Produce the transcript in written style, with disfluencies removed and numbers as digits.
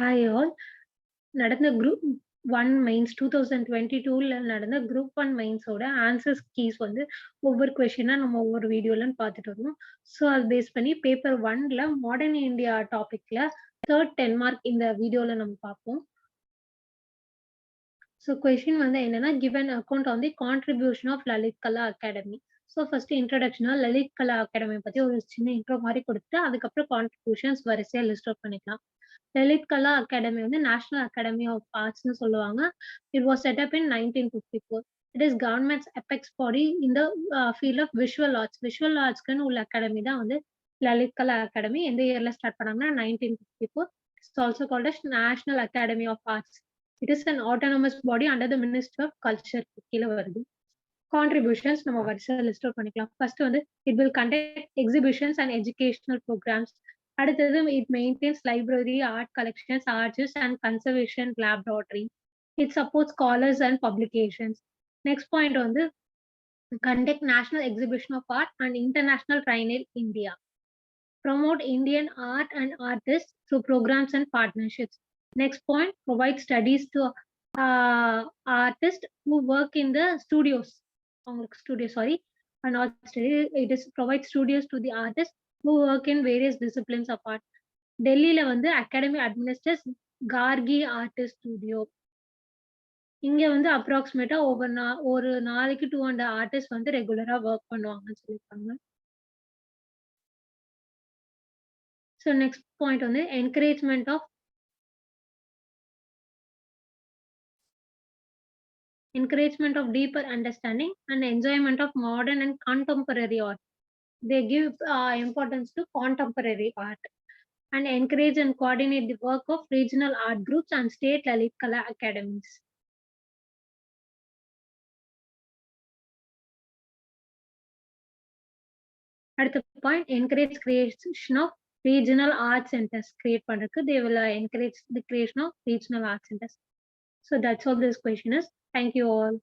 Hi all. நடந்த group 1 mains 2022ல நடந்த group 1 மெயின்ஸோட answers keys வந்து ஒவ்வொரு கொஸ்டினா நம்ம ஒவ்வொரு வீடியோல பார்த்துட்டு வரோம். ஸோ அது பேஸ் பண்ணி பேப்பர் 1ல மாடர்ன் இந்தியா டாபிக்ல 3rd 10 மார்க் இந்த வீடியோல நம்ம பார்ப்போம். ஸோ கொஸ்டின் வந்து என்னன்னா given account on the contribution of Lalit Kala Akademi. So first இன்ட்ரோடக்ஷனா லலித் கலா அகாடமி பத்தி ஒரு சின்ன இன்ட்ரோ மாதிரி கொடுத்துட்டு அதுக்கப்புறம் கான்ட்ரிபியூஷன்ஸ் வரிசையா லிஸ்ட் அவுட் பண்ணிக்கலாம். லலித் கலா அகாடமி வந்து நேஷனல் அகாடமி ஆஃப் ஆர்ட்ஸ்னு சொல்லுவாங்க. It was set up in 1954. It is government's apex body in the field of visual arts. Visual ஆர்ட்ஸ்க்குன்னு உள்ள அகாடமி தான் வந்து லலித் கலா அகாடமி. எந்த இயர்ல ஸ்டார்ட் பண்ணாங்கன்னா 1954. It's also called as national academy of arts. It is an autonomous body under the ministry of culture கீழே வருது. Contributions நம்ம வரிசையா லிஸ்ட் அவுட் பண்ணிக்கலாம். ஃபர்ஸ்ட் வந்து it will conduct exhibitions and educational programmes. அடுத்தது it maintains library, art collections, archives and conservation laboratory. It supports scholars and publications. Next point வந்து conduct national exhibition of art and international triennial India. Promote Indian art and artists through programs and partnerships. Next point, provide studies to artists who work in the studios. And not study. It is provide studios to the artists who work in various disciplines of art. டெல்லியில வந்து academy அட்மினிஸ்ட்ரேஸ் Gargi artist studio. இங்க வந்து அப்ராக்சிமேட்டா ஒரு நாளைக்கு 200 artist வந்து ரெகுலரா work பண்ணுவாங்கன்னு சொல்லியிருக்காங்க. ஸோ நெக்ஸ்ட் பாயிண்ட் வந்து encouragement of deeper understanding and enjoyment of modern and contemporary art. They give importance to contemporary art and encourage and coordinate the work of regional art groups and state Lalit Kala academies. அடுத்த point encourage creation of regional art centers. Create பண்றதுக்கு they will encourage the creation of regional art centers. So that's all this question is. Thank you all.